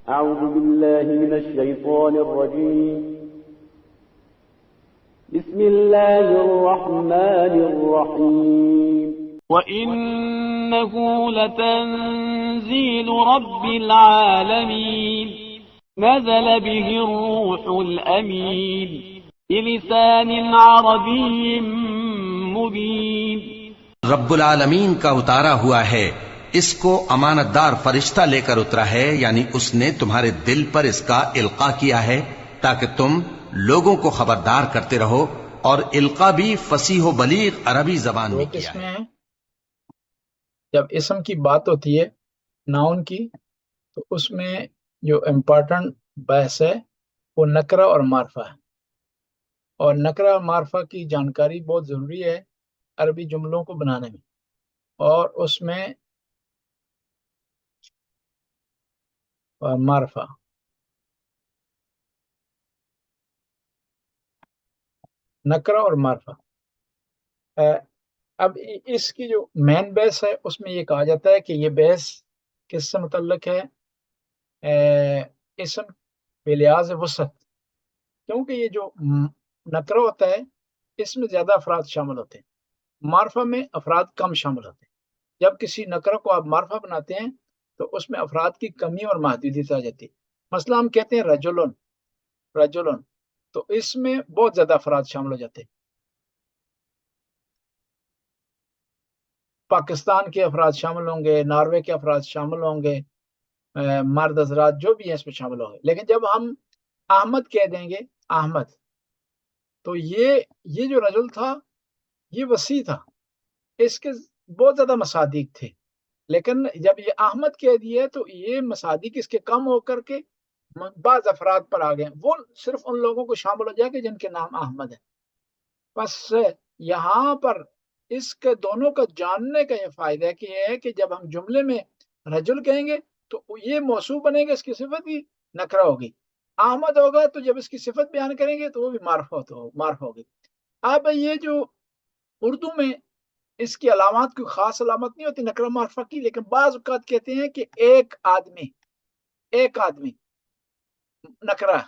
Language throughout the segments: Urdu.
أعوذ بالله من الشيطان الرجيم بسم الله الرحمن الرحيم وَإِنَّهُ لَتَنزِيلُ رَبِّ الْعَالَمِينَ نَزَلَ بِهِ الرُّوحُ الْأَمِينُ بِلِسَانٍ عَرَبِيٍّ مُبِينٍ رب العالمین کا اتارا ہوا ہے، اس کو امانت دار فرشتہ لے کر اترا ہے، یعنی اس نے تمہارے دل پر اس کا القاء کیا ہے تاکہ تم لوگوں کو خبردار کرتے رہو، اور القاء بھی فصیح و بلیغ عربی زبان میں کیا ہے۔ جب اسم کی بات ہوتی ہے ناؤن کی، تو اس میں جو امپورٹنٹ بحث ہے وہ نکرہ اور معرفہ ہے، اور نکرہ اور معرفہ کی جانکاری بہت ضروری ہے عربی جملوں کو بنانے میں، اور اس میں معرفہ نکرہ اور معرفہ۔ اب اس کی جو مین بحث ہے اس میں یہ کہا جاتا ہے کہ یہ بحث کس سے متعلق ہے؟ اسم بلحاظ وسعت، کیونکہ یہ جو نکرہ ہوتا ہے اس میں زیادہ افراد شامل ہوتے ہیں، معرفہ میں افراد کم شامل ہوتے ہیں۔ جب کسی نکرہ کو آپ معرفہ بناتے ہیں تو اس میں افراد کی کمی اور محدودیت آ جاتی ہے۔ مثلا ہم کہتے ہیں رجلن، رجلن، تو اس میں بہت زیادہ افراد شامل ہو جاتے ہیں، پاکستان کے افراد شامل ہوں گے، ناروے کے افراد شامل ہوں گے، مرد حضرات جو بھی ہیں اس میں شامل ہوں گے۔ لیکن جب ہم احمد کہہ دیں گے، احمد، تو یہ جو رجل تھا یہ وسیع تھا، اس کے بہت زیادہ مصادیق تھے، لیکن جب یہ احمد کہہ دیا تو یہ مصادیق اس کے کم ہو کر کے بعض افراد پر آ گئے، وہ صرف ان لوگوں کو شامل ہو جائے گا جن کے نام احمد ہے۔ بس یہاں پر اس کے دونوں کا جاننے کا یہ فائدہ ہے کہ یہ ہے کہ جب ہم جملے میں رجل کہیں گے تو یہ موصوف بنے گا، اس کی صفت بھی نکرہ ہوگی، احمد ہوگا تو جب اس کی صفت بیان کریں گے تو وہ بھی معرفہ ہوگی۔ اب یہ جو اردو میں اس کی علامات کوئی خاص علامت نہیں ہوتی نکرہ معرفہ کی، لیکن بعض اوقات کہتے ہیں کہ ایک آدمی نکرہ،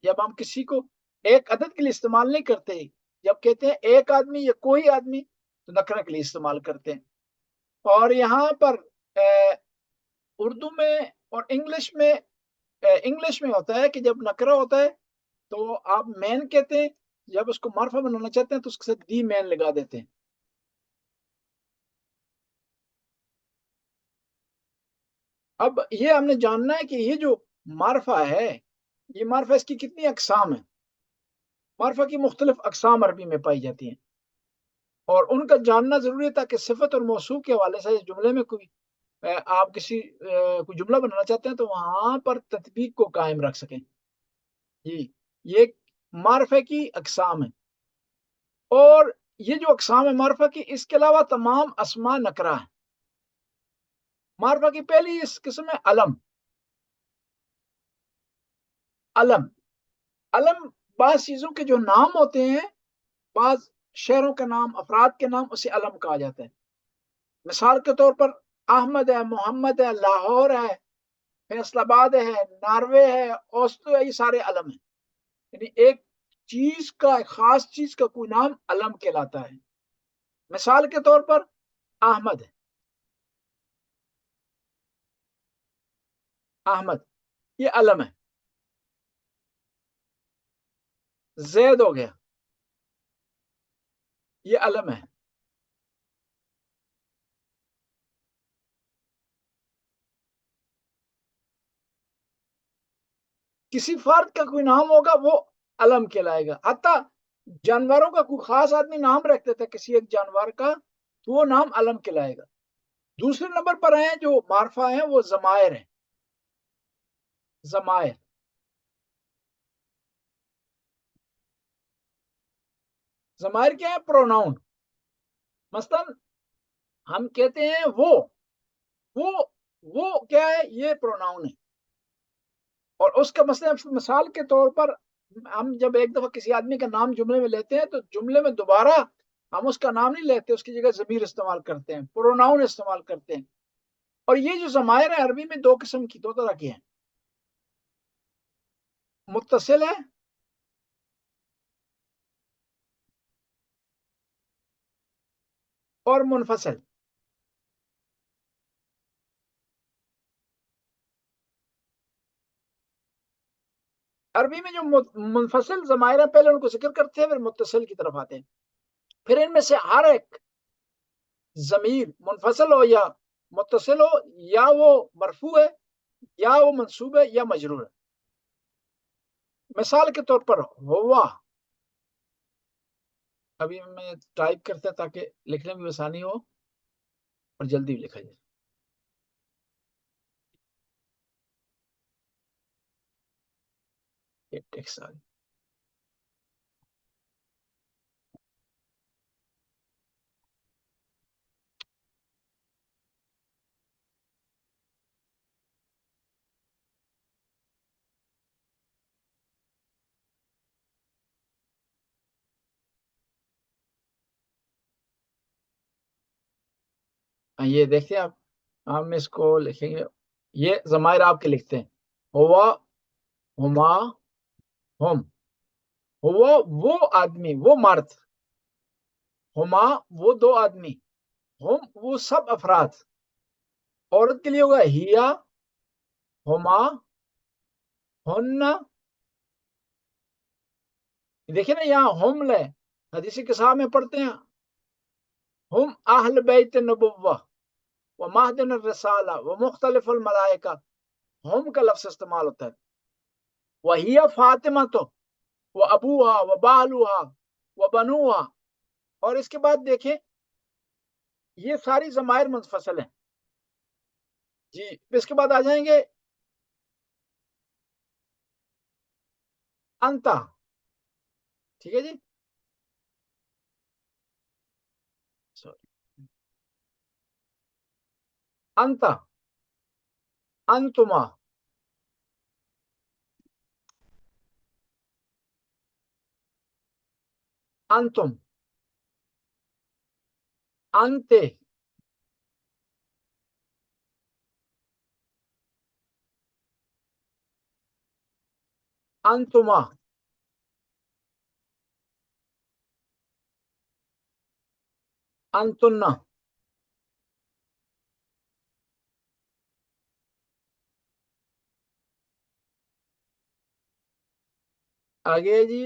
جب ہم کسی کو ایک عدد کے لیے استعمال نہیں کرتے، جب کہتے ہیں ایک آدمی یا کوئی آدمی تو نکرہ کے لیے استعمال کرتے ہیں۔ اور یہاں پر اردو میں اور انگلش میں ہوتا ہے کہ جب نکرہ ہوتا ہے تو آپ مین کہتے ہیں، جب اس کو معرفہ بنانا چاہتے ہیں تو اس کے ساتھ دی مین لگا دیتے ہیں۔ اب یہ ہم نے جاننا ہے کہ یہ جو معرفہ ہے، یہ معرفہ اس کی کتنی اقسام ہیں؟ معرفہ کی مختلف اقسام عربی میں پائی جاتی ہیں، اور ان کا جاننا ضروری ہے تاکہ صفت اور موصوف کے حوالے سے اس جملے میں آپ کوئی جملہ بنانا چاہتے ہیں تو وہاں پر تطبیق کو قائم رکھ سکیں۔ یہ معرفہ کی اقسام ہیں، اور یہ جو اقسام ہے معرفہ کی، اس کے علاوہ تمام اسماء نکرہ ہیں۔ معرفہ کی پہلی اس قسم ہے علم۔ علم بعض چیزوں کے جو نام ہوتے ہیں، بعض شہروں کا نام، افراد کے نام، اسے علم کہا جاتا ہے۔ مثال کے طور پر احمد ہے، محمد ہے، لاہور ہے، فیصل آباد ہے، ناروے ہے، اوسلو ہے، یہ سارے علم ہیں، یعنی ایک چیز کا، ایک خاص چیز کا کوئی نام علم کہلاتا ہے۔ مثال کے طور پر احمد ہے، احمد یہ علم ہے۔ زید ہو گیا، یہ علم ہے۔ کسی فرد کا کوئی نام ہوگا وہ علم کہلائے گا۔ حتیٰ جانوروں کا کوئی خاص آدمی نام رکھتے تھے کسی ایک جانور کا تو وہ نام علم کہلائے گا۔ دوسرے نمبر پر ہیں جو معرفہ ہیں، وہ ضمائر ہیں۔ ضمائر کیا ہے؟ پروناؤن۔ مثلا ہم کہتے ہیں وہ کیا ہے؟ یہ پروناؤن ہے، اور اس کا مثال کے طور پر ہم جب ایک دفعہ کسی آدمی کا نام جملے میں لیتے ہیں تو جملے میں دوبارہ ہم اس کا نام نہیں لیتے، اس کی جگہ ضمیر استعمال کرتے ہیں، پروناؤن استعمال کرتے ہیں۔ اور یہ جو ضمائر ہیں عربی میں دو طرح کے ہیں۔ متصل ہے اور منفصل. عربی میں جو منفصل ضمائر ہیں پہلے ان کو ذکر کرتے ہیں پھر متصل کی طرف آتے ہیں. پھر ان میں سے ہر ایک ضمیر منفصل ہو یا متصل ہو یا وہ مرفوع ہے یا وہ منصوب ہے یا مجرور ہے. مثال کے طور پر ہوا، ابھی میں ٹائپ کرتا تاکہ لکھنے میں آسانی ہو اور جلدی بھی لکھا جائے. یہ ٹیکس آ گیا. یہ دیکھتے ہیں آپ، ہم اس کو لکھیں گے. یہ ضمائر آپ کے لکھتے ہیں، ہوا، ہما، ہم. ہوا وہ آدمی، وہ مرد، ہما وہ دو آدمی، ہم وہ سب افراد. عورت کے لیے ہوگا ہیا، ہما، ہن. دیکھیں نا یہاں ہم لے حدیث کتاب میں پڑھتے ہیں ہم اہل بیت نبوہ و مہدن الرسالہ و مختلف الملائکہ. ہم کا لفظ استعمال ہوتا ہے. وہی فاطمہ تو و ابوہا و بالوہا و بنوہا. اور اس کے بعد دیکھیں یہ ساری ضمائر منفصل ہیں. جی اس کے بعد آ جائیں گے انتا. ٹھیک ہے جی، انتا، انتما، انتم، انتے، انتما، انتنا. آگے جی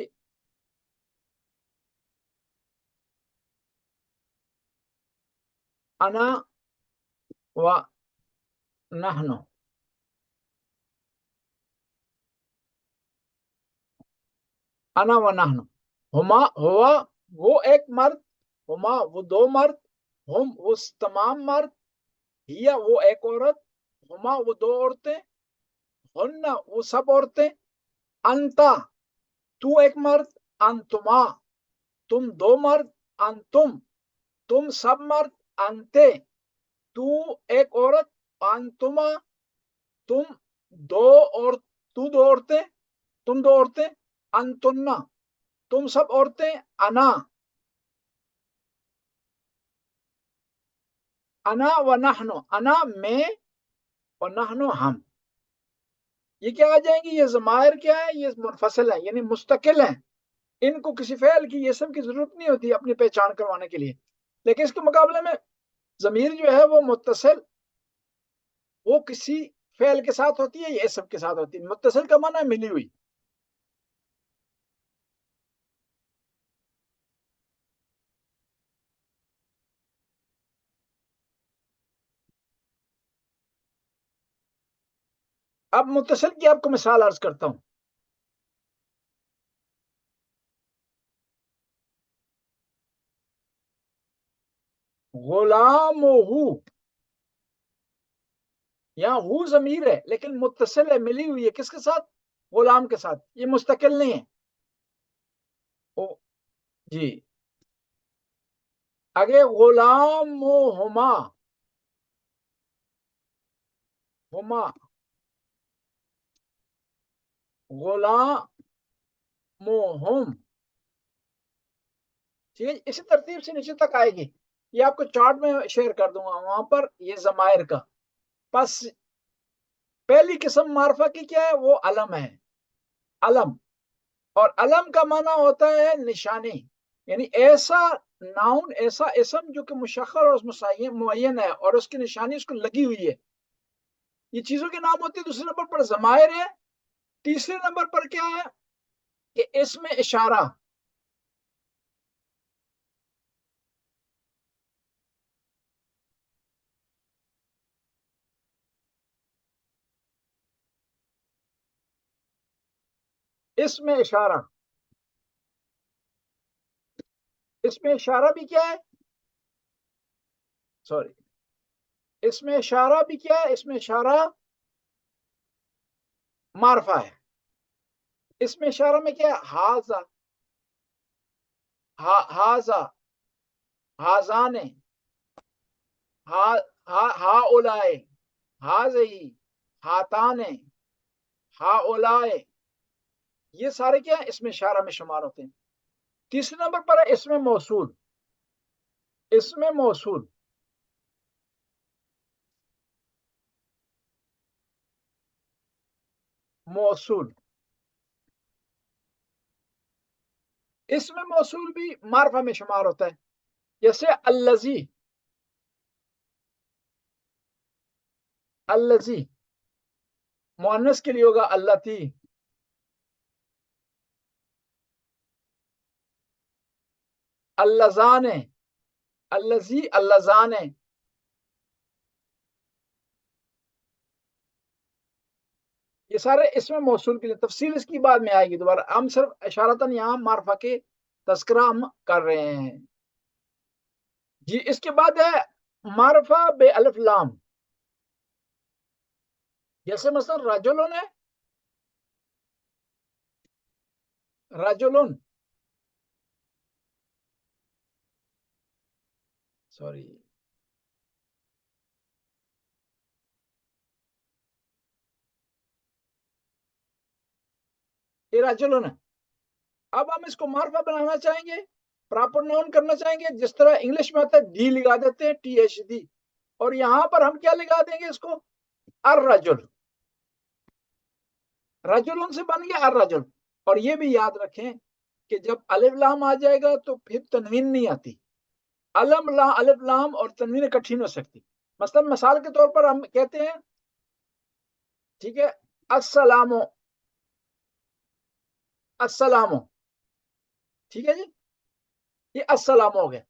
انا و نحن. انا و نحن. ہما ہوا وہ ایک مرد، ہما وہ دو مرد، ہم وہ تمام مرد، ہیا وہ ایک عورت، ہما وہ دو عورتیں، ہن وہ سب عورتیں، انتا تو ایک مرد، انتما تم دو مرد، انتم تم سب مرد، انتے تو ایک عورت، انتما تم دو اور تو دو عورتیں، تم دو عورتیں، انتنا تم سب عورتیں، انا و نحن. انا میں اور نحن ہم. یہ کیا آ جائیں گی؟ یہ ضمائر کیا ہے؟ یہ منفصل ہیں یعنی مستقل ہیں. ان کو کسی فعل کی یہ سب کی ضرورت نہیں ہوتی اپنی پہچان کروانے کے لیے. لیکن اس کے مقابلے میں ضمیر جو ہے وہ متصل، وہ کسی فعل کے ساتھ ہوتی ہے یا اسم کے ساتھ ہوتی ہے. متصل کا معنی ہے ملی ہوئی. اب متصل کی آپ کو مثال عرض کرتا ہوں. غلام ہو، یہاں ہو ضمیر ہے لیکن متصل ہے، ملی ہوئی ہے کس کے ساتھ؟ غلام کے ساتھ. یہ مستقل نہیں ہے. جی آگے غلام ہما، ہما غلام ہم. ٹھیک ہے، اسی ترتیب سے نیچے تک آئے گی. یہ آپ کو چارٹ میں شیئر کر دوں گا وہاں پر یہ ضمائر کا. بس پہلی قسم معرفہ کی کیا ہے؟ وہ علم ہے. علم، اور علم کا معنی ہوتا ہے نشانی، یعنی ایسا ناؤن، ایسا اسم جو کہ مشخر اور معین ہے اور اس کی نشانی اس کو لگی ہوئی ہے. یہ چیزوں کے نام ہوتے ہیں. دوسرے نمبر پر ضمائر ہے. تیسرے نمبر پر کیا ہے کہ اسم اشارہ. اسم اشارہ، اسم اشارہ بھی کیا ہے، سوری، اسم اشارہ بھی کیا ہے، اسم اشارہ معرفہ ہے. اسم اشارہ میں کیا ہے، ہاذا، ہاذا، ہاذان، ہا اولائے، ہاذہی، ہاتان، ہا اولائے، یہ سارے کیا ہیں اسم اشارہ میں شمار ہوتے ہیں. تیسرے نمبر پر ہے اسم موصول. اسم موصول، موصول، اسم موصول بھی معرفہ میں شمار ہوتا ہے. جیسے الذی، الذی مؤنث کے لیے ہوگا اللتی، اللذان، الذی، اللذان. یہ سارے اسم موصول کے لیے. تفصیل اس کی بعد میں آئے گی دوبارہ، ہم صرف اشارتاً یہاں معرفہ کے تذکرہ ہم کر رہے ہیں. جی اس کے بعد ہے معرفہ بے الف لام. جیسے مثلا رجلن ہے، رجلن، سوری، یہ رجلن ہے. اب ہم اس کو معرفہ بنانا چاہیں گے، پراپر ناؤن کرنا چاہیں گے، جس طرح انگلش میں آتا ہے ڈی لگا دیتے ہیں، ٹی ایچ ڈی، اور یہاں پر ہم کیا لگا دیں گے اس کو، الرجل. رجلن سے بن گیا الرجل. اور یہ بھی یاد رکھیں کہ جب الف لام آ جائے گا تو پھر تنوین نہیں آتی. الف لام اور تنوین اکٹھی نہیں ہو سکتی. مثلا مثال کے طور پر ہم کہتے ہیں، ٹھیک ہے، السلام، السلام، ٹھیک ہے جی، یہ السلام ہو گیا.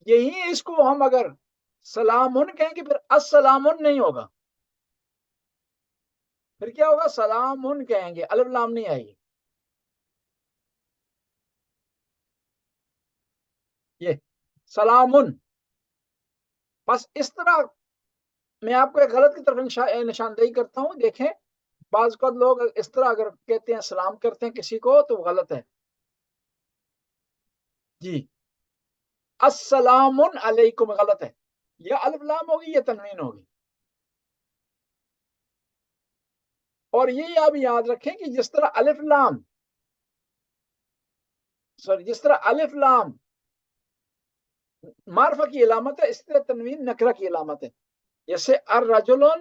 یہی اس کو ہم اگر سلامن کہیں گے پھر السلامن نہیں ہوگا، پھر کیا ہوگا، سلامن کہیں گے، الف لام نہیں آئے گی. یہ سلامن. بس اس طرح میں آپ کو ایک غلط کی طرف نشاندہی کرتا ہوں. دیکھیں بعض اوقات لوگ اس طرح اگر کہتے ہیں، سلام کرتے ہیں کسی کو، تو غلط ہے. جی السلام علیکم غلط ہے، یا الف لام ہوگی یا تنوین ہوگی. اور یہ آپ یاد رکھیں کہ جس طرح الف لام، جس طرح الف لام معرفہ کی علامت ہے، اس طرح تنوین نکرہ کی علامت ہے. جیسے الرجلون،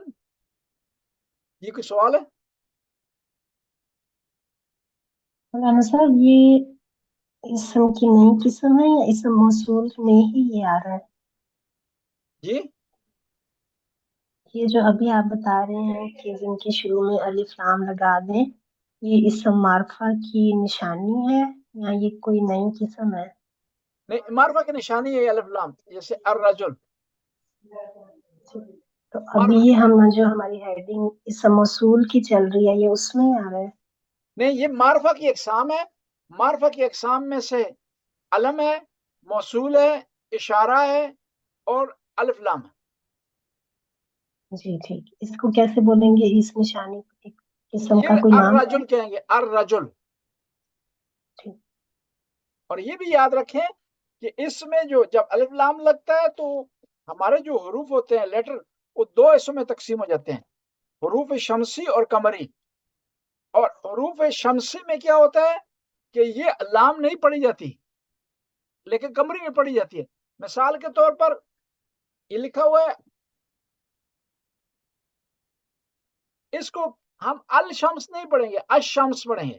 یہ کوئی سوال ہے؟ مولانا صاحب یہ اسم کی نئی قسم ہے یا اسم موصول میں ہی یہ آ رہا ہے؟ جی یہ جو ابھی آپ بتا رہے ہیں کہ جن کے شروع میں الف لام لگا دیں، یہ اسم معرفہ کی نشانی ہے یا یہ کوئی نئی قسم ہے؟ نہیں، معرفہ کی نشانی ہے الف لام. جیسے الرجل، تو ابھی یہ جو ہماری ہیڈنگ اسم موصول کی چل رہی ہے، یہ اس میں ہی آ رہا ہے؟ نہیں، یہ معرفہ کی اقسام ہے. معرفہ کی اقسام میں سے علم ہے، موصول ہے، اشارہ ہے اور الف لام ہے. جی ٹھیک. اس کو کیسے بولیں گے، اس نشانی ایک قسم کا یہ کوئی نام ہے؟ الرجل کہیں گے، الرجل. ٹھیک. اور یہ بھی یاد رکھیں کہ اس میں جب الف لام لگتا ہے تو ہمارے جو حروف ہوتے ہیں، لیٹر، وہ دو حصوں میں تقسیم ہو جاتے ہیں، حروف شمسی اور قمری. اور حروف شمسی میں کیا ہوتا ہے کہ یہ لام نہیں پڑھی جاتی لیکن قمری میں پڑھی جاتی ہے. مثال کے طور پر یہ لکھا ہوا ہے، اس کو ہم الشمس نہیں پڑھیں گے، الشمس پڑھیں گے.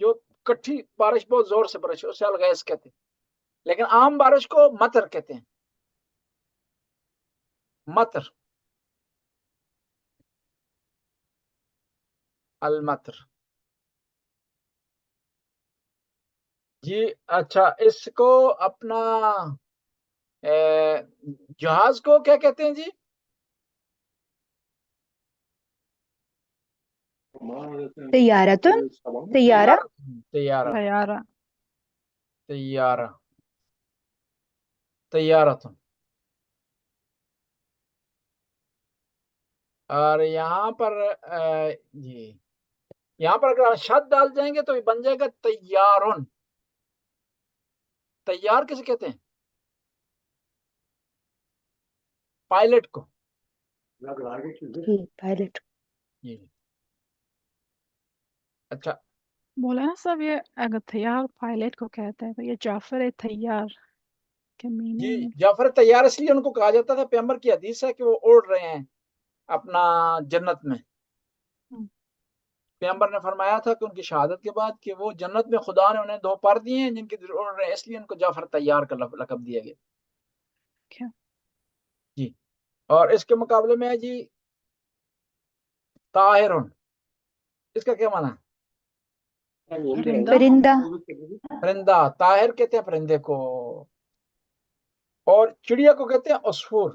جو کٹھی بارش بہت زور سے برسے اسے الغیث کہتے ہیں، لیکن عام بارش کو مطر کہتے ہیں، مطر، المطر۔ جی اچھا، اس کو اپنا جہاز کو کیا کہتے ہیں جی؟ طیارتن، طیارہ، طیارہ، طیارہ، طیارہ، طیارتن۔ اور یہاں پر جی یہاں پر اگر شد ڈال جائیں گے تو یہ بن جائے گا طیارن۔ طیار کسے کہتے ہیں؟ پائلٹ کو۔ پائلٹ۔ جی اچھا، مولانا صاحب یہ اگر طیار پائلٹ کو کہتے ہیں تو یہ جعفر طیار کے جی میننگ جعفر طیار اس لیے ان کو کہا جاتا تھا، پیغمبر کی حدیث ہے کہ وہ اڑ رہے ہیں اپنا جنت میں۔ پیغمبر نے فرمایا تھا کہ ان کی شہادت کے بعد کہ وہ جنت میں خدا نے انہیں 2 پر دیے ہیں جن کے ذریعے اڑ رہے ہیں، اس لیے ان کو جعفر طیار کا لقب دیا گیا۔ کیا؟ جی اور اس کے مقابلے میں ہے جی طاہر، اس کا کیا معنی ہے؟ پرندہ، پرندہ، طاہر کہتے ہیں پرندے کو، اور چڑیا کو کہتے ہیں عصفور۔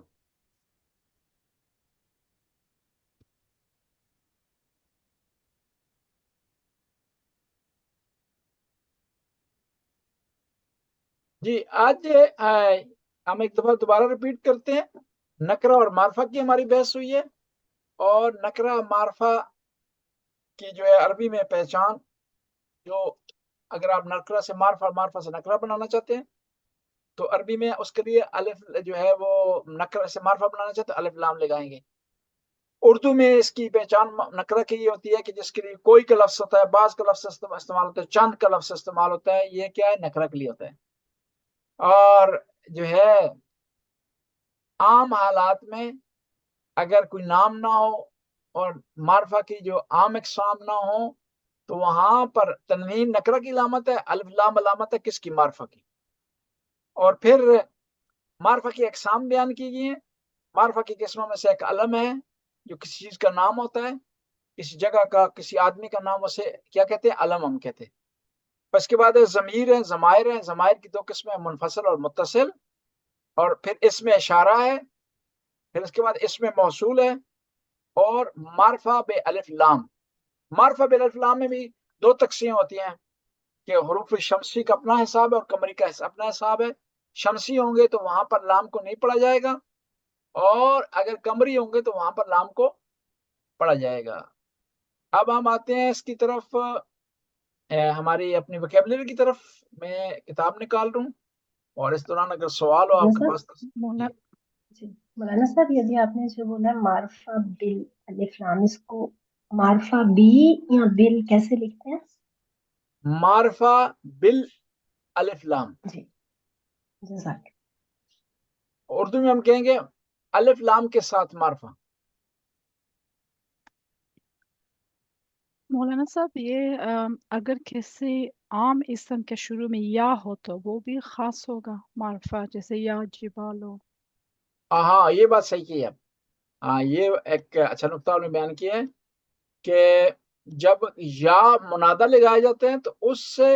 جی آج ہم ایک دفعہ دوبارہ ریپیٹ کرتے ہیں، نکرہ اور معرفہ کی ہماری بحث ہوئی ہے، اور نکرہ معرفہ کی جو ہے عربی میں پہچان، جو اگر آپ نکرہ سے معرفہ، معرفہ سے نکرہ بنانا چاہتے ہیں تو عربی میں اس کے لیے الف جو ہے وہ نکرہ سے معرفہ بنانا چاہتے ہیں الف لام لگائیں گے۔ اردو میں اس کی پہچان نکرہ کی یہ ہوتی ہے کہ جس کے لیے کوئی کا لفظ ہوتا ہے، بعض کا لفظ استعمال ہوتا ہے، چند کا لفظ استعمال ہوتا ہے، یہ کیا ہے؟ نکرہ کے لیے ہوتا ہے۔ اور جو ہے عام حالات میں اگر کوئی نام نہ ہو اور معرفہ کی جو عام اقسام نہ ہو تو وہاں پر تنوین نکرہ کی علامت ہے، الف لام علامت ہے کس کی؟ معرفہ کی۔ اور پھر معرفہ کی اقسام بیان کی گئی ہیں۔ معرفہ کی قسموں میں سے ایک علم ہے جو کسی چیز کا نام ہوتا ہے، کسی جگہ کا، کسی آدمی کا نام، اسے کیا کہتے ہیں؟ علم ہم کہتے ہیں۔ اس کے بعد ضمیر ہے، ضمائر ہیں، ضمائر کی 2 قسمیں ہیں، منفصل اور متصل۔ اور پھر اس میں اشارہ ہے، پھر اس کے بعد اس میں موصول ہے، اور معرفہ بے الف لام۔ معرفہ بے الف لام میں بھی 2 تقسیم ہوتی ہیں کہ حروف شمسی کا اپنا حساب ہے اور قمری کا اپنا حساب ہے۔ شمسی ہوں گے تو وہاں پر لام کو نہیں پڑھا جائے گا، اور اگر قمری ہوں گے تو وہاں پر لام کو پڑھا جائے گا۔ اب ہم آتے ہیں اس کی طرف، ہماری اپنی ویکیبلری کی طرف۔ میں کتاب نکال رہا ہوں، اور اس دوران اگر سوال ہو آپ کے پاس مولانا جی مولانا صاحب، یدی آپ نے جو بولا معرفہ بل الف لام، اس کو معرفہ بی یا بل کیسے لکھتے ہیں؟ معرفہ بال الف لام، جی جزاک۔ اردو میں ہم کہیں گے الف لام کے ساتھ معرفہ۔ مولانا صاحب یہ اگر کسی عام اسم کے شروع میں یا ہو تو وہ بھی خاص ہوگا معرفہ، جیسے یا جبالو؟ ہاں یہ بات صحیح کی ہے۔ ہاں یہ ایک اچھا نقطہ آپ نے بیان کیا ہے کہ جب یا منادہ لگائے جاتے ہیں تو اس سے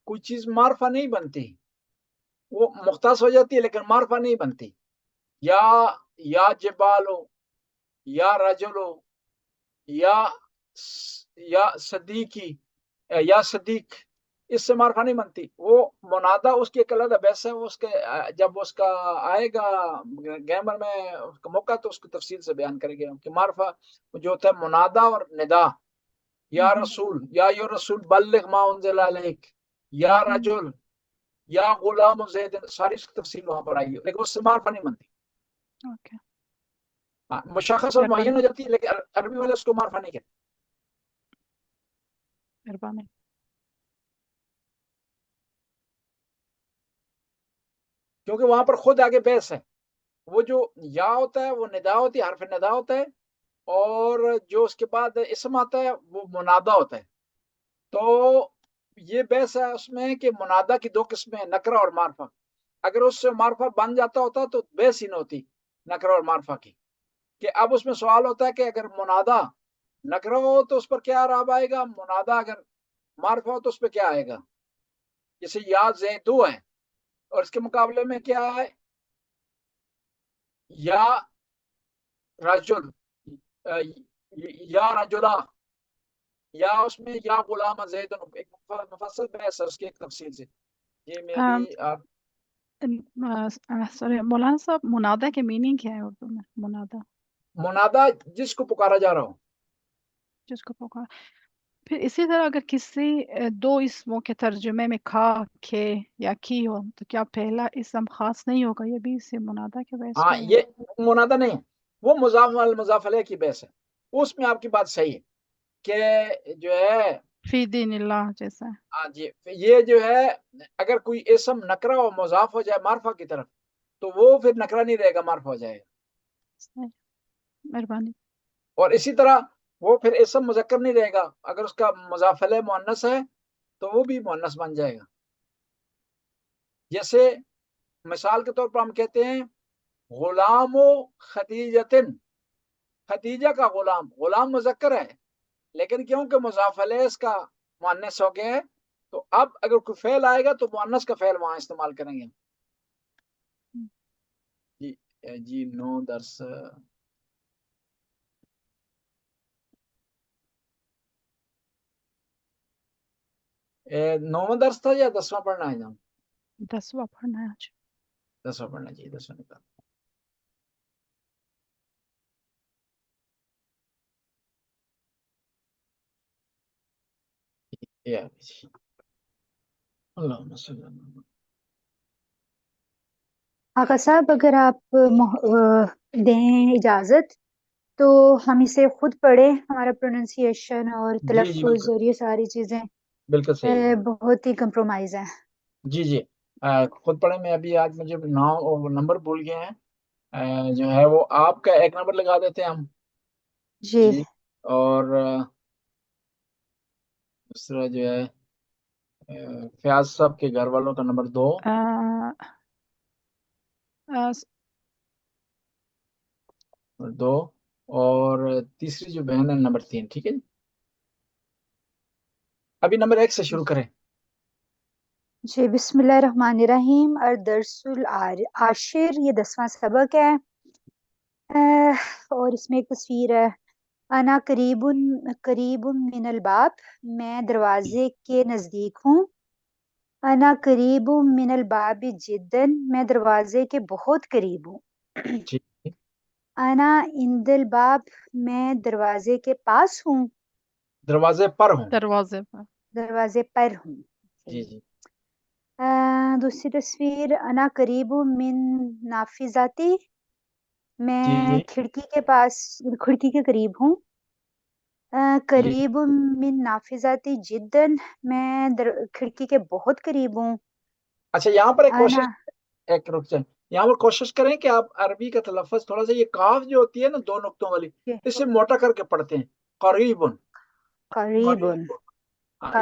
کوئی چیز معرفہ نہیں بنتی، وہ مختص ہو جاتی ہے لیکن معرفہ نہیں بنتی۔ یا جبالو، یا رجلو، یا صدیقی، یا صدیق، اس سے معرفہ نہیں بنتی۔ وہ منادہ اس کی ایک علیحدہ بحث ہے، وہ اس کے جب اس کا آئے گا گیمر میں اس کا موقع تو اس کو تفصیل سے بیان کرے گا کہ معرفہ جو ہوتا ہے منادہ اور ندا۔ یا رسول، یا رسول بلغ ما انزل الیک، یا رجل، یا غلام زید، ساری اس کی تفصیل وہاں پر آئی ہے، لیکن اس سے معرفہ نہیں بنتی۔ اوکے، مشخص اور معین ہو جاتی ہے لیکن عربی والے اس کو معرفہ نہیں کہتے۔ مہربانی۔ کیونکہ وہاں پر خود آگے بحث ہے، وہ جو یا ہوتا ہے وہ ندا ہوتی ہے، حرف ندا ہوتا ہے، اور جو اس کے بعد اسم آتا ہے وہ منادہ ہوتا ہے۔ تو یہ بحث ہے اس میں کہ منادا کی دو قسمیں ہیں، نکرہ اور معرفہ. اگر اس سے معرفہ بن جاتا ہوتا تو بحث ہی نہ ہوتی نکرہ اور معرفہ کی. کہ اب اس میں سوال ہوتا ہے کہ اگر منادا نکرہ ہو تو اس پر کیا اعراب آئے گا، منادا اگر معرفہ ہو تو اس پہ کیا آئے گا. جیسے یا زیدو ہے اور اس کے مقابلے میں کیا ہے یا رجل، یا رجلا، یا اس میں یا غلام زید. ایک مفصل بحث ہے اس کی ایک تفصیل سے. یہ میری آپ سوری مولانا صاحب، منادا کے میننگ کیا ہے اردو میں؟ منادا جس کو پکارا جا رہا ہو. جس کو پکار. پھر اسی طرح اگر کسی دو اسموں کے ترجمے میں کھا، کھے یا کی ہو تو کیا پہلا اسم خاص نہیں ہوگا؟ یہ بھی اسے منادا کے بحث ہاں میں ہے. یہ منادا نہیں ہے، وہ مضاف المضاف علیہ کی بحث ہے. اس میں آپ کی بات صحیح ہے کہ جو ہے فی دین اللہ جیسا. ہاں جی، یہ جو ہے اگر کوئی اسم نکرہ و مضاف ہو جائے معرفہ کی طرف تو وہ پھر نکرہ نہیں رہے گا، معرفہ ہو جائے گا. مہربانی. اور اسی طرح وہ پھر اسم مذکر نہیں رہے گا، اگر اس کا مضاف الیہ مؤنث ہے تو وہ بھی مؤنث بن جائے گا. جیسے مثال کے طور پر ہم کہتے ہیں غلام و خدیجتن، خدیجہ کا غلام. غلام مذکر ہے لیکن کیونکہ مضاف الیہ اس کا مؤنث ہو گیا ہے تو اب اگر کوئی فعل آئے گا تو مؤنث کا فعل وہاں استعمال کریں گے. جی 9 درس نواں درس تھا یا 10واں پڑھنا ہے جان؟ 10واں پڑھنا ہے آج. 10واں پڑھنا چاہیے. 10واں نکال. اللہم صلی اللہ علیہ. آقا صاحب اگر آپ دیں اجازت تو ہم اسے خود پڑھیں، ہمارا پروننسیشن اور جی جی تلفظ بالکل اور یہ ساری چیزیں بالکل صحیح ہے. بہت ہی کمپرومائز ہیں. جی جی خود پڑھیں. میں ابھی آج مجھے نمبر بھول گئے ہیں، جو ہے وہ آپ کا ایک نمبر لگا دیتے ہیں ہم. جی جی اور دوسرا جو ہے فیاض صاحب کے گھر والوں کا نمبر 2 اور تیسری جو بہن ہے نمبر 3. ٹھیک ہے جی. ابھی نمبر 1 سے شروع کریں. جی بسم اللہ الرحمن الرحیم. الدرس العاشر، یہ 10واں سبق ہے اور اس میں ایک تصویر ہے. انا قریب من الباب، میں دروازے کے نزدیک ہوں. انا قریب من الباب جدن، میں دروازے کے بہت قریب ہوں. ٹھیک. انا عند الباب، میں دروازے کے پاس ہوں. دروازے پر ہوں. دروازے پر. دروازے پر ہوں. جی جی. دوسری تصویر انا قریب من نافذاتی، جی میں جی کھڑکی کے پاس، کھڑکی کے قریب ہوں. جی. قریب من نافذاتی جدن، میں کھڑکی کے بہت قریب ہوں. اچھا یہاں پر ایک انا کوشش، ایک رک جائیں، یہاں پر کوشش کریں کہ آپ عربی کا تلفظ تھوڑا سا، یہ کاف جو ہوتی ہے نا 2 نقطوں والی، اسے موٹا کر کے پڑھتے ہیں. قریبن. قریب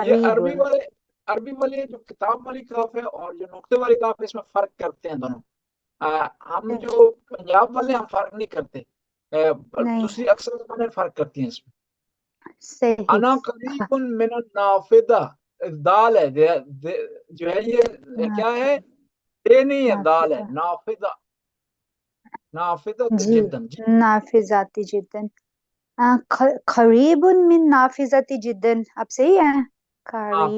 یہ قریب. عربی والی جو کتاب والی کاف ہے اور جو نقطے والی کاف ہے اس میں فرق کرتے ہیں دونوں. ہم جو پنجاب والے ہم فرق نہیں کرتے، نہیں دوسری اکثر زبانیں فرق کرتی ہیں اس میں. صحیح. انا قریب من النافذہ، دال ہے جو ہے یہ کیا ہے، یہ نہیں ہے، دال ہے. نافذہ، نافذہ جی جدن. نافذاتی جدن. قریب من نافذاتی جدن، اب صحیح ہے.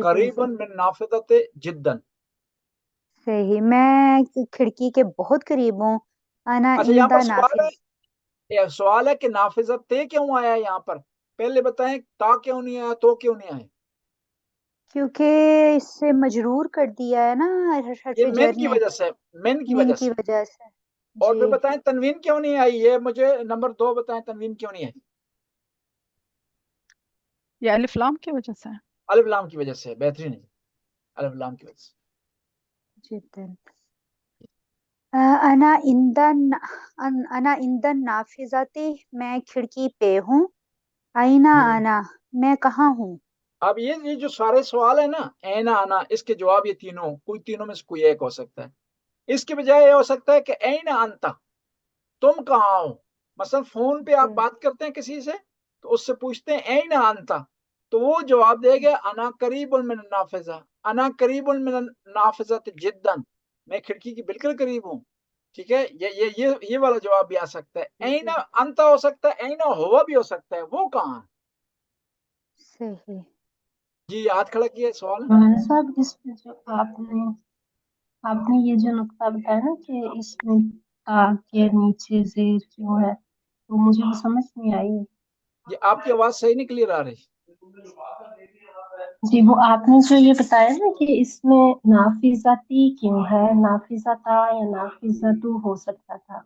قریب من نافذہ جدن. صحیح. میں کھڑکی کے بہت قریب ہوں. انا اچھا یہاں پر نافذ. سوال ہے کہ نافذہ تے کیوں آیا ہے یہاں پر؟ پہلے بتائیں تا کیوں نہیں آیا، تو کیوں نہیں آیا؟ کیونکہ اس سے مجرور کر دیا ہے نا حرف یہ جر من کی نے، وجہ سے، من کی من وجہ کی سے. وجہ سے. اور جی پھر بتائیں تنوین کیوں نہیں آئی؟ یہ مجھے نمبر 2 بتائیں، تنوین کیوں نہیں آئی؟ یہ الف لام کی وجہ سے. الف لام کی وجہ سے. بہترین ہے، الف لام کی وجہ سے. جدن. انا ایندن نافذاتی، میں کھڑکی پہ ہوں. اینا انا، میں کہاں ہوں. اب یہ جو سارے سوال ہے نا اینا آنا، اس کے جواب یہ تینوں، کوئی تینوں میں سے کوئی ایک ہو سکتا ہے. اس کے بجائے یہ ہو سکتا ہے کہ اینا انتا، تم کہاں ہو. مثلا فون پہ آپ بات کرتے ہیں کسی سے تو اس سے پوچھتے ہیں اینا انتا، تو وہ جواب دے گا انا قریب من النافذہ، انا قریب من النافذہ جدا، میں کھڑکی کے بالکل قریب ہوں. ٹھیک ہے، یہ والا جواب بھی آ سکتا ہے. اینا انتا ہو سکتا ہے، اینا ہوا بھی ہو سکتا ہے، وہ کہاں ہے. صحیح. جی ہاتھ کھڑا کیے سوال. مولانا صاحب اس میں جو آپ نے یہ جو نقطہ بتایا نا کہ اس میں تا کے نیچے زیر جو ہے وہ مجھے وہ سمجھ نہیں آئی. یہ آپ کی آواز صحیح نہیں کلیئر آ رہی. جی وہ آپ نے جو یہ بتایا نا کہ اس میں نافذاتی کیوں ہے، نافذتا یا نافذتو ہو سکتا تھا.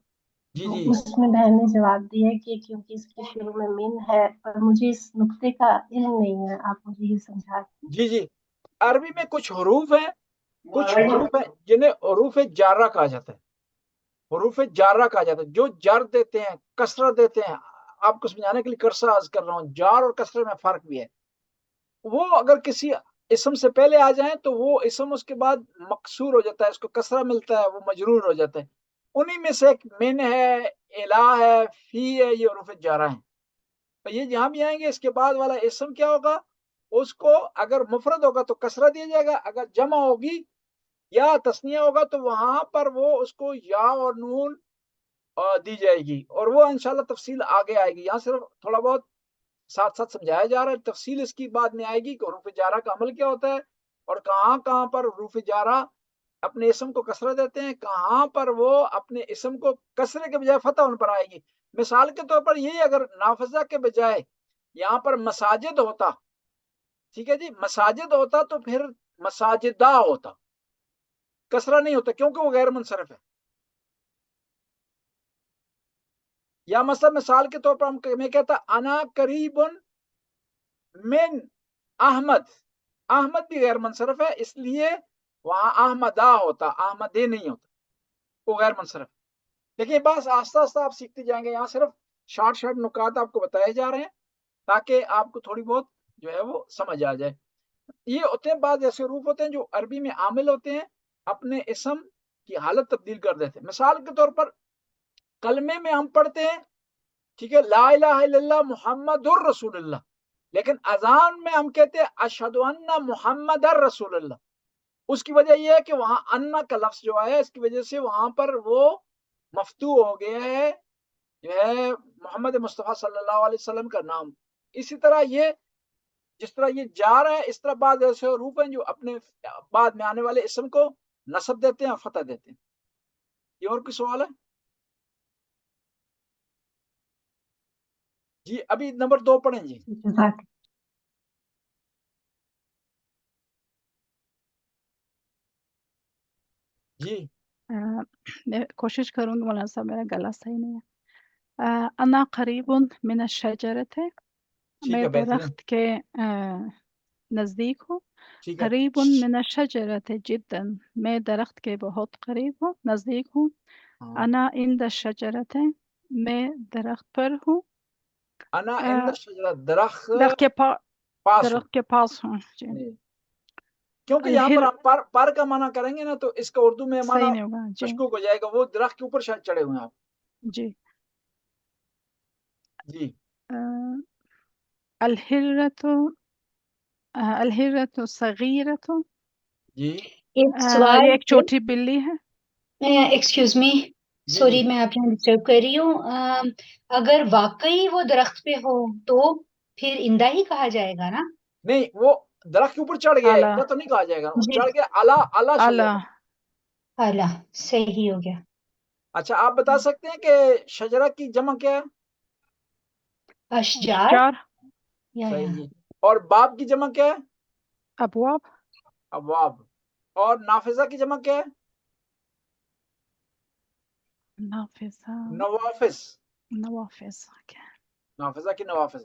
جی تو جی اس میں بہن نے جواب دیا کہ کیونکہ اس کے شروع میں من ہے، پر مجھے اس نقطے کا علم نہیں ہے، آپ مجھے یہ سمجھا دیں. جی جی عربی میں کچھ حروف ہیں، کچھ حروف ہیں جنہیں حروف جارہ کہا جاتا ہے. حروف جارہ کہا جاتا ہے جو جر دیتے ہیں، کسرہ دیتے ہیں. آپ کو سمجھانے کے لیے کرسا عرض کر رہا ہوں، جار اور کسرے میں فرق بھی ہے. وہ اگر کسی اسم سے پہلے آ جائیں تو وہ اسم اس کے بعد مکسور ہو جاتا ہے، اس کو کسرہ ملتا ہے، وہ مجرور ہو جاتا ہے. انہی میں سے ایک من ہے، الہ ہے، فی ہے، یہ حروف جارہ ہیں. یہ جہاں بھی آئیں گے اس کے بعد والا اسم کیا ہوگا، اس کو اگر مفرد ہوگا تو کسرہ دیا جائے گا، اگر جمع ہوگی یا تثنیہ ہوگا تو وہاں پر وہ اس کو یا اور نون دی جائے گی. اور وہ انشاءاللہ تفصیل آگے آئے گی. یہاں صرف تھوڑا بہت ساتھ ساتھ سمجھایا جا رہا ہے، تفصیل اس کی بعد میں آئے گی کہ حروف جارہ کا عمل کیا ہوتا ہے اور کہاں کہاں پر حروف جارہ اپنے اسم کو کسرہ دیتے ہیں، کہاں پر وہ اپنے اسم کو کسرے کے بجائے فتح ان پر آئے گی. مثال کے طور پر یہی اگر نافذہ کے بجائے یہاں پر مساجد ہوتا، ٹھیک ہے جی، مساجد ہوتا تو پھر مساجدہ ہوتا، کسرہ نہیں ہوتا کیونکہ وہ غیر منصرف ہے. یا مثلا مثال کے طور پر میں کہتا انا قریب من احمد، احمد بھی غیر منصرف ہے، اس لیے وہاں احمدہ ہوتا، احمدے نہیں ہوتا، وہ غیر منصرف. دیکھیے بس آہستہ آہستہ آپ سیکھتے جائیں گے. یہاں صرف شارٹ نکات آپ کو بتائے جا رہے ہیں تاکہ آپ کو تھوڑی بہت جو ہے وہ سمجھ آ جائے. یہ ہوتے ہیں بعض ایسے حروف ہوتے ہیں جو عربی میں عامل ہوتے ہیں، اپنے اسم کی حالت تبدیل کر دیتے ہیں. مثال کے طور پر کلمے میں ہم پڑھتے ہیں، ٹھیک ہے، لا الہ الا اللہ محمد الرسول اللہ، لیکن اذان میں ہم کہتے ہیں اشہد ان محمد الرسول اللہ. اس کی وجہ یہ ہے کہ وہاں انا کا لفظ جو ہے اس کی وجہ سے وہاں پر وہ مفتوح ہو گیا ہے جو ہے محمد مصطفیٰ صلی اللہ علیہ وسلم کا نام. اسی طرح یہ جس طرح یہ جار ہے، اس طرح بعض ایسے حروف ہیں جو اپنے بعد میں آنے والے اسم کو نصب دیتے ہیں، فتح دیتے ہیں. یہ اور کوئی سوال ہے؟ جی ابھی نمبر 2 پڑھیں جی. جزاک جی میں کوشش کروں گی مولانا صاحب، میرا گلا صحیح نہیں ہے. انا قریب من الشجرت، ٹھیک میں ہے، بہترین، درخت کے نزدیک ہوں. ٹھیک ہے. قریب من الشجرت جدا، میں درخت کے بہت قریب ہوں، نزدیک ہوں. ہاں. انا عند الشجرت، میں درخت پر ہوں. انا عند الشجرہ، درخت درخت کے پاس ہوں. درخت کے پاس ہوں. جی جی. کیونکہ یہاں الہر پر آپ پر کا معنی کریں گے نا تو اس کا اردو میں معنی صحیح نہیں ہوگا. جی مشکوک ہو جائے گا، وہ درخت کے اوپر شاید چڑھے ہوئے ہیں آپ. جی. جی الہرت، الہرت صغیرت، جی ایک سوال یہ ایک چھوٹی بلی ہے. ایکسکیوز می، جی سوری جی میں آپ یہاں ڈسٹرب کر رہی ہوں. اگر واقعی وہ درخت پہ ہو تو پھر اندہ ہی کہا جائے گا نا؟ نہیں، وہ درخت کے اوپر چڑھ گیا، اعلیٰ اندہ تو نہیں کہا جائے گا، وہ جی چڑھ گیا اعلیٰ اعلیٰ شجرہ. اعلیٰ. اعلیٰ، صحیح ہو گیا. اچھا آپ بتا سکتے ہیں کہ شجرہ کی جمع کیا ہے؟ اشجار اشجار. یا صحیح جی. اور باب کی جمع کیا ہے؟ ابواب. ابواب. اور نافذہ کی جمع کیا ہے؟ نافذہ. نوافذ. نوافذ. نافذہ کی نوافذ.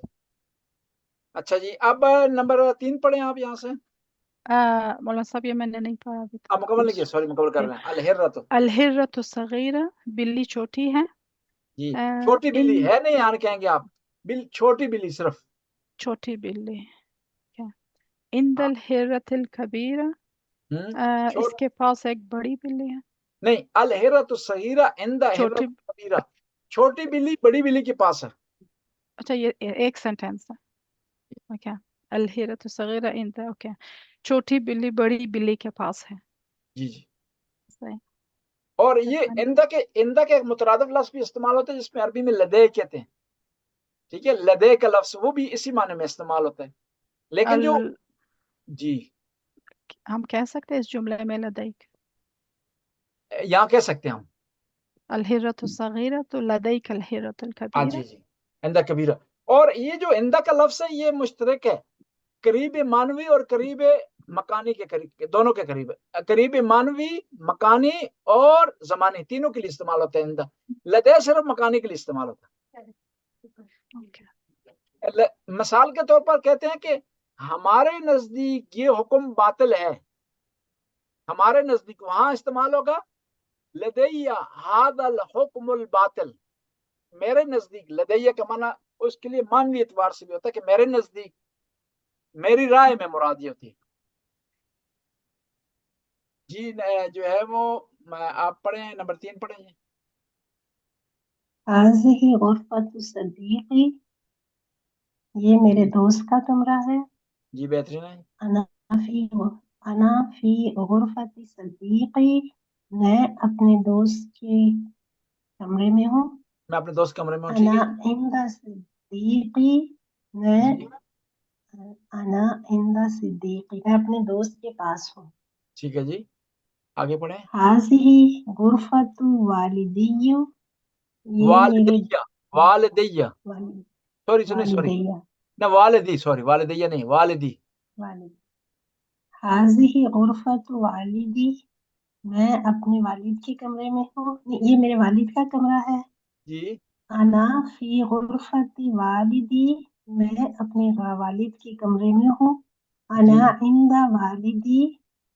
اچھا جی اب نمبر 3 پڑھیں آپ یہاں سے. مولانا صاحب یہ میں نے نہیں پڑھا ابھی آپ مکمل تک. لکھیے، سوری مکمل کر رہے ہیں. الہرۃ، الہرت صغیرہ، بلی چھوٹی ہے. جی چھوٹی بلی ان ہے نہیں، یہاں کہیں گے آپ چھوٹی بلی صرف. چھوٹی بلی. عند الحرة الكبيرة اس چھوٹ کے پاس ایک بڑی بلی ہے. نہیں، الحرۃ الصغیرہ عند چھوٹی، حرۃ الکبیرہ، چھوٹی بلی بڑی بلی کے پاس ہے. اچھا یہ ایک سینٹینس ہے. اوکے، الحرة الصغيرة عند، اوکے، چھوٹی بلی بڑی بلی کے پاس ہے. جی جی. صحیح. اور یہ اندہ کے ایک مترادف لفظ بھی استعمال ہوتا ہے جس میں عربی میں لدے کہتے ہیں. ٹھیک ہے، لدے کا لفظ وہ بھی اسی معنی میں استعمال ہوتا ہے. لیکن جو جی ہم کہہ سکتے ہیں اس جملے میں لدیک یہاں کہہ سکتے ہیں ہم. الحرة الصغيرة لديك الحرة ہاں الكبيرة. جی جی، اندہ کبیرہ. اور یہ جو اندہ کا لفظ ہے یہ مشترک ہے، قریب مانوی اور قریب مکانی کے قریب، دونوں کے قریب ہے. قریب مانوی، مکانی اور زمانی تینوں کے لیے استعمال ہوتا ہے اندہ. لدے صرف مکانی کے لیے استعمال ہوتا اوکے. ہے. مثال کے طور پر کہتے ہیں کہ ہمارے نزدیک یہ حکم باطل ہے، ہمارے نزدیک وہاں استعمال ہوگا لدیہ ھذا الحکم الباطل. میرے نزدیک لدیہ کا معنی اس کے لیے مانوی اعتبار سے بھی ہوتا ہے کہ میرے نزدیک، میری رائے میں مراد یہ ہوتی ہے. جی جو ہے وہ آپ پڑھیں، نمبر 3 پڑھیں. هذه غرفة صديقي، یہ میرے دوست کا کمرہ ہے. جی بہترین ہے. انا فی غرفة صدیقی، میں اپنے دوست کے کمرے میں ہوں. میں اپنے دوست کمرے میں ہوں. ٹھیک انا ہے عند صدیقی، میں جی انا عند صدیقی، میں اپنے دوست کے پاس ہوں. ٹھیک ہے جی، آگے پڑھیں. هذه غرفة والدی، یہ میرے والدیہ، والدیہ، والد سوری سوری، والدیہ نہ والدی، سوری والدیہ نہیں، والدی. والد. هذه غرفة والدی، میں اپنے والد کے کمرے میں ہوں. یہ میرے والد کا کمرہ ہے. جی انا فی غرفت والدی، میں اپنے والد کے کمرے میں ہوں. انا عند والدی،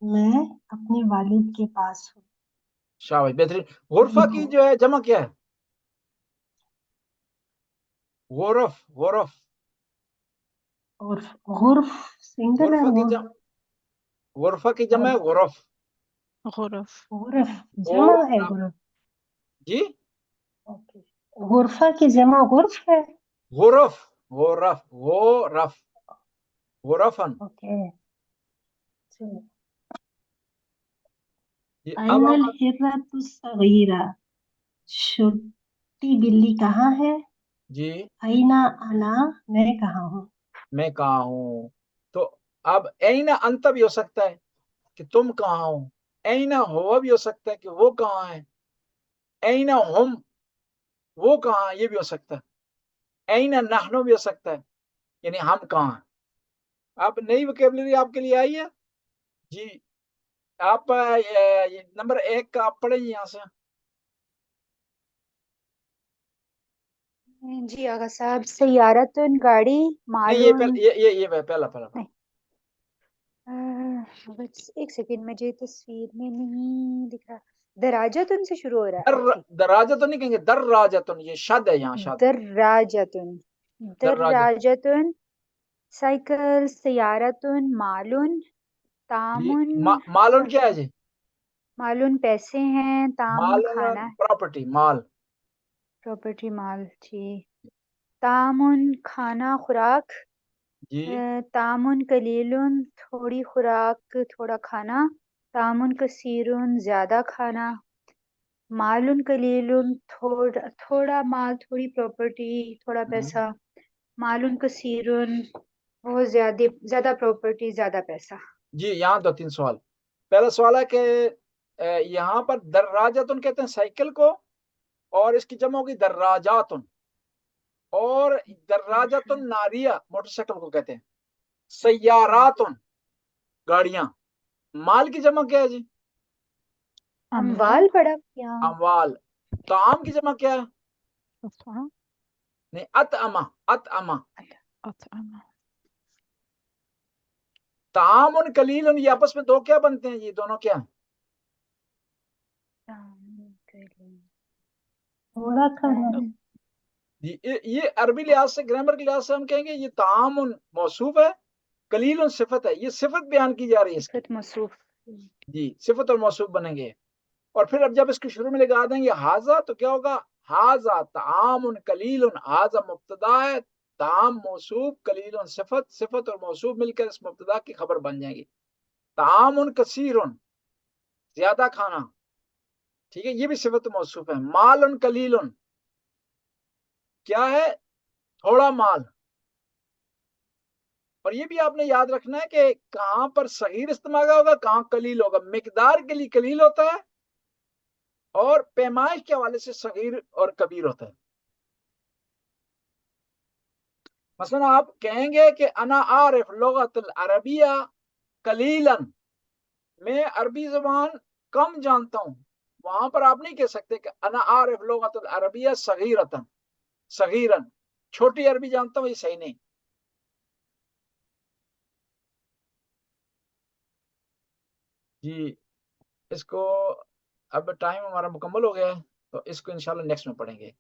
میں اپنے والد کے پاس ہوں. شاباش، بہترین. غرفہ کی جو ہے جمع کیا ہے؟ غرف، غرف، غرف سنگل ہے. غرفہ کی جمع، غرفہ کی جمع ہے غرف. غرف غرف جمع ہے غرف. جی اوکے. غرفہ کی جمع غرف ہے. غرف، غرف، غرف، غرفن. اوکے. اب این الحرۃ الصغیرہ، چھوٹی بلی کہاں ہے. جی اینا انا، میں کہاں ہوں. میں کہاں ہوں. تو اب اینا انت بھی ہو سکتا ہے کہ تم کہاں ہو. اینا ہوا بھی ہو سکتا ہے کہ وہ کہاں ہے. اینا ہم، وہ کہاں، یہ بھی ہو سکتا ہے. اینا نحنو بھی ہو سکتا ہے، یعنی ہم کہاں ہیں. اب نئی وکیبلری آپ کے لیے آئی ہے. جی آپ نمبر 1 کا آپ پڑھیں یہاں سے. جی آغا صاحب، سیارتن گاڑی، نہیں مالون. یہ پہلا نہیں، ایک سیکنڈ، مجھے تصویر میں نہیں دکھ رہا. دراجتن سے شروع ہو رہا ہے. اوکے. دراجتن نہیں کہیں گے، دراجتن، یہ شد ہے یہاں، شد. دراجتن، دراجتن، سائیکل، سیارتن، مالون، تامن. مالون کیا ہے جی؟ مالون پیسے ہیں، تامن کھانا مالون ہے، پراپرٹی، مال. پراپرٹی مال. جی. تامن کھانا، خوراک. جی تامن قلیلن تھوڑی خوراک، تھوڑا کھانا. تامن کثیرن زیادہ کھانا. مالن قلیلن تھوڑا مال، تھوڑی پراپرٹی، تھوڑا پیسہ. مالن کثیرن بہت زیادہ پراپرٹی، زیادہ پیسہ. جی یہاں 2-3 سوال. پہلا سوال ہے کہ یہاں پر دراجتن کہتے ہیں سائیکل کو، اور اس کی جمع ہوگی دراجاتن. اور دراجتن ناریہ موٹر سائیکل کو کہتے ہیں. سیاراتن گاڑیاں. مال کی جمع کیا ہے جی؟ اموال پڑا کیا؟ اموال. طعام کی جمع کیا ہے؟ نہیں، اطعمہ، اطعمہ. طعام قلیل، یہ آپس میں دو کیا بنتے ہیں؟ یہ دونوں کیا ہیں؟ تھوڑا کھانا. یہ عربی لحاظ سے، گرامر کے لحاظ سے ہم کہیں گے یہ طعام موصوف ہے، قلیل صفت ہے، یہ صفت بیان کی جا رہی ہے اس کی، صفت موصوف جی صفت اور موصوف بنیں گے. اور پھر اب جب اس کے شروع میں لگا دیں گے ہاذا تو کیا ہوگا؟ ہاذا طعام قلیل، ہاذا مبتدا ہے، طعام موصوف، قلیل صفت، صفت اور موصوف مل کر اس مبتدا کی خبر بن جائیں گی. طعام کثیر، زیادہ کھانا، ٹھیک ہے، یہ بھی صفت موصوف ہے. مال قلیل، کیا ہے؟ تھوڑا مال. اور یہ بھی آپ نے یاد رکھنا ہے کہ کہاں پر صغیر استعمال ہوگا، کہاں قلیل ہوگا. مقدار کے لیے قلیل ہوتا ہے اور پیمائش کے حوالے سے صغیر اور کبیر ہوتا ہے. مثلا آپ کہیں گے کہ انا عارف لغت العربیہ قلیلا، میں عربی زبان کم جانتا ہوں. وہاں پر آپ نہیں کہہ سکتے کہ انا عارف لغت العربیہ صغیرتن، صغیرن، چھوٹی عربی جانتا ہوں، یہ صحیح نہیں. جی اس کو اب ٹائم ہمارا مکمل ہو گیا ہے تو اس کو انشاءاللہ نیکسٹ میں پڑھیں گے.